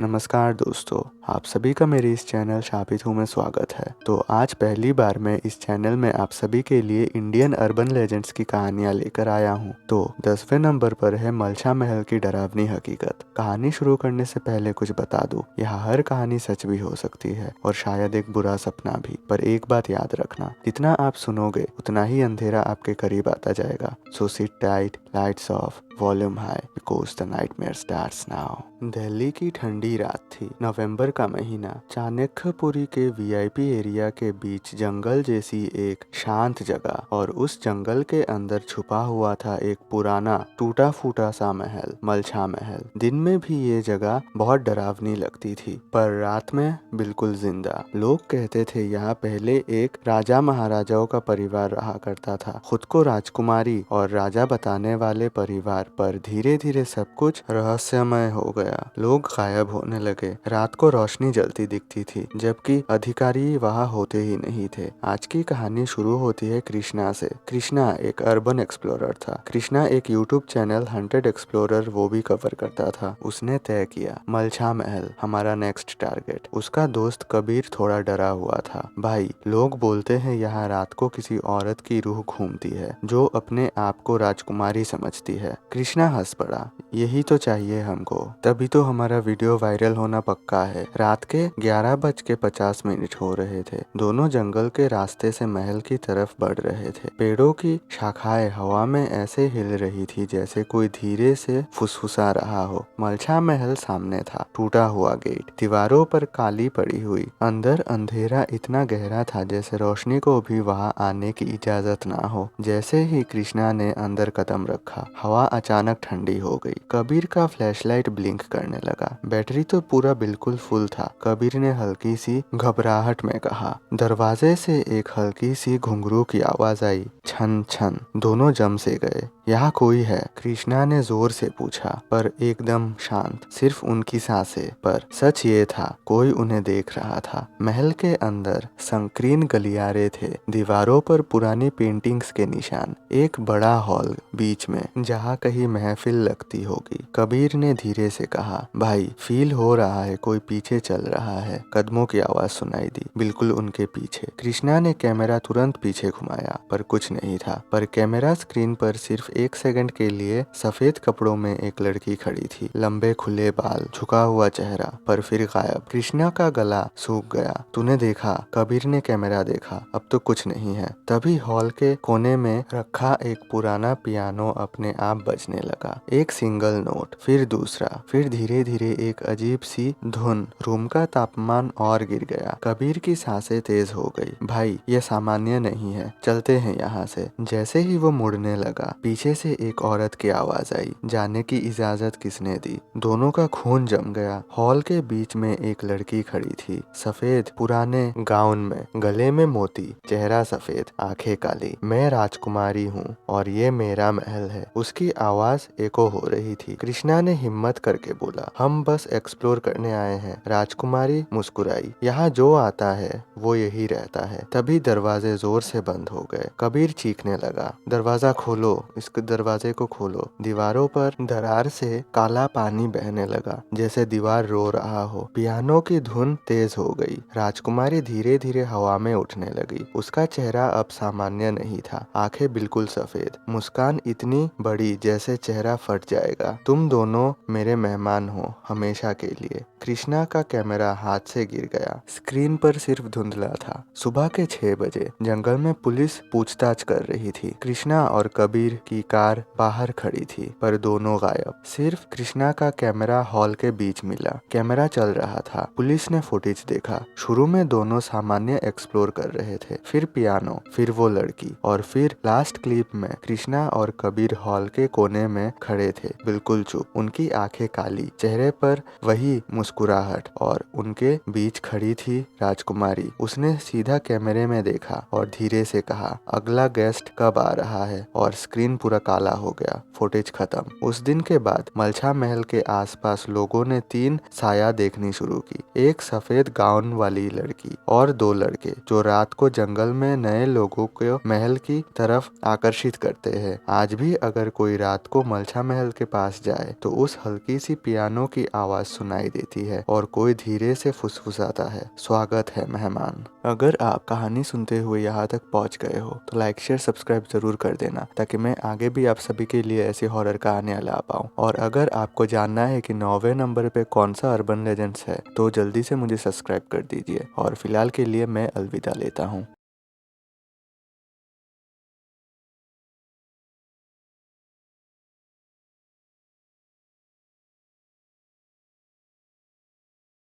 नमस्कार दोस्तों, आप सभी का मेरे इस चैनल शापित हूँ में स्वागत है। तो आज पहली बार मैं इस चैनल में आप सभी के लिए इंडियन अर्बन लेजेंड्स की कहानियाँ लेकर आया हूँ। तो 10वें नंबर पर है मलछा महल की डरावनी हकीकत। कहानी शुरू करने से पहले कुछ बता दूं, यहाँ हर कहानी सच भी हो सकती है और शायद एक बुरा सपना भी। पर एक बात याद रखना, जितना आप सुनोगे उतना ही अंधेरा आपके करीब आता जाएगा। So sit tight, lights off, volume high, because the nightmare starts now. Delhi की ठंडी रात थी, नवंबर का महीना। चाणक्यपुरी के वीआईपी एरिया के बीच जंगल जैसी एक शांत जगह, और उस जंगल के अंदर छुपा हुआ था एक पुराना टूटा फूटा सा महल, मलछा महल। दिन में भी ये जगह बहुत डरावनी लगती थी, पर रात में बिल्कुल जिंदा। लोग कहते थे यहाँ पहले एक राजा महाराजाओं का परिवार रहा करता था, खुद को राजकुमारी और राजा बताने वाले परिवार। पर धीरे धीरे सब कुछ रहस्यमय हो गया। लोग गायब होने लगे, रात को रोशनी जलती दिखती थी, जबकि अधिकारी वहाँ होते ही नहीं थे। आज की कहानी शुरू होती है कृष्णा से। कृष्णा एक अर्बन एक्सप्लोरर था। कृष्णा एक यूट्यूब चैनल हंटेड एक्सप्लोरर वो भी कवर करता था। उसने तय किया, मलछा महल हमारा नेक्स्ट टारगेट। उसका दोस्त कबीर थोड़ा डरा हुआ था। भाई, लोग बोलते हैं यहाँ रात को किसी औरत की रूह घूमती है जो अपने आप को राजकुमारी समझती है। कृष्णा हंस पड़ा, यही तो चाहिए हमको, तभी तो हमारा वीडियो वायरल होना पक्का है। रात के 11:50 हो रहे थे। दोनों जंगल के रास्ते से महल की तरफ बढ़ रहे थे। पेड़ों की शाखाएं हवा में ऐसे हिल रही थी जैसे कोई धीरे से फुसफुसा रहा हो। मलछा महल सामने था, टूटा हुआ गेट, दीवारों पर काली पड़ी हुई। अंदर अंधेरा इतना गहरा था जैसे रोशनी को भी वहां आने की इजाजत ना हो। जैसे ही कृष्णा ने अंदर कदम रखा, हवा अचानक ठंडी हो गई। कबीर का फ्लैशलाइट ब्लिंक करने लगा। बैटरी तो पूरा बिल्कुल फुल था। कबीर ने हल्की सी घबराहट में कहा। दरवाजे से एक हल्की सी घुंघरू की आवाज आई, छन छन। दोनों जम से गए। यहाँ कोई है? कृष्णा ने जोर से पूछा, पर एकदम शांत, सिर्फ उनकी सांसें। पर सच ये था, कोई उन्हें देख रहा था। महल के अंदर संकीर्ण गलियारे थे, दीवारों पर पुरानी पेंटिंग्स के निशान। एक बड़ा हॉल बीच में, जहाँ कहीं महफिल लगती होगी। कबीर ने धीरे से कहा, भाई, फील हो रहा है कोई पीछे चल रहा है। कदमों की आवाज सुनाई दी, बिल्कुल उनके पीछे। कृष्णा ने कैमरा तुरंत पीछे घुमाया, पर कुछ नहीं था। पर कैमरा स्क्रीन पर सिर्फ 1 सेकंड के लिए सफेद कपड़ों में एक लड़की खड़ी थी, लंबे खुले बाल, झुका हुआ चेहरा, पर फिर गायब। कृष्णा का गला सूख गया। तूने देखा? कबीर ने कैमरा देखा। अब तो कुछ नहीं है। तभी हॉल के कोने में रखा एक पुराना पियानो अपने आप बजने लगा। एक सिंगल नोट, फिर दूसरा, फिर धीरे धीरे एक अजीब सी धुन। रूम का तापमान और गिर गया। कबीर की सांसें तेज हो गई। भाई, ये सामान्य नहीं है, चलते हैं यहाँ से। जैसे ही वो मुड़ने लगा, पीछे से एक औरत की आवाज आई। जाने की इजाजत किसने दी? दोनों का खून जम गया। हॉल के बीच में एक लड़की खड़ी थी, सफेद पुराने गाउन में, गले में मोती, चेहरा सफेद, आंखें काली। मैं राजकुमारी हूँ और ये मेरा महल है, उसकी आवाज एको हो रही थी। कृष्णा ने हिम्मत करके बोला, हम बस एक्सप्लोर करने आए हैं। राजकुमारी मुस्कुराई, यहाँ जो आता है वो यही रहता है। तभी दरवाजे जोर से बंद हो गए। कबीर चीखने लगा, दरवाजा खोलो, इस दरवाजे को खोलो। दीवारों पर दरार से काला पानी बहने लगा, जैसे दीवार रो रहा हो। पियानो की धुन तेज हो गई। राजकुमारी धीरे धीरे हवा में उठने लगी। उसका चेहरा अब सामान्य नहीं था, आंखें बिल्कुल सफेद, मुस्कान इतनी बड़ी जैसे चेहरा फट जाएगा। तुम दोनों मेरे मेहमान हो, हमेशा के लिए। कृष्णा का कैमरा हाथ से गिर गया। स्क्रीन पर सिर्फ धुंधला था। सुबह के 6 बजे जंगल में पुलिस पूछताछ कर रही थी। कृष्णा और कबीर की कार बाहर खड़ी थी, पर दोनों गायब। सिर्फ कृष्णा का कैमरा हॉल के बीच मिला। कैमरा चल रहा था। पुलिस ने फुटेज देखा। शुरू में दोनों सामान्य एक्सप्लोर कर रहे थे, फिर पियानो, फिर वो लड़की, और फिर लास्ट क्लिप में कृष्णा और कबीर हॉल के कोने में खड़े थे, बिल्कुल चुप। उनकी आंखें काली, चेहरे पर वही मुस्कुराहट, और उनके बीच खड़ी थी राजकुमारी। उसने सीधा कैमरे में देखा और धीरे से कहा, अगला गेस्ट कब आ रहा है? और स्क्रीन पूरा पूरा काला हो गया। फुटेज खत्म। उस दिन के बाद मलछा महल के आसपास लोगों ने 3 साया देखनी शुरू की। एक सफेद गाउन वाली लड़की और 2 लड़के जो रात को जंगल में नए लोगों को महल की तरफ आकर्षित करते हैं। आज भी अगर कोई रात को मलछा महल के पास जाए तो उस हल्की सी पियानो की आवाज सुनाई देती है और कोई धीरे से फुसफुसाता है, स्वागत है मेहमान। अगर आप कहानी सुनते हुए यहाँ तक पहुँच गए हो तो लाइक शेयर सब्सक्राइब जरूर कर देना, ताकि मैं आगे भी आप सभी के लिए ऐसी हॉरर कहानियाँ ला पाऊँ। और अगर आपको जानना है कि 9वें नंबर पे कौन सा अर्बन लेजेंड्स है तो जल्दी से मुझे सब्सक्राइब कर दीजिए। और फिलहाल के लिए मैं अलविदा लेता हूँ।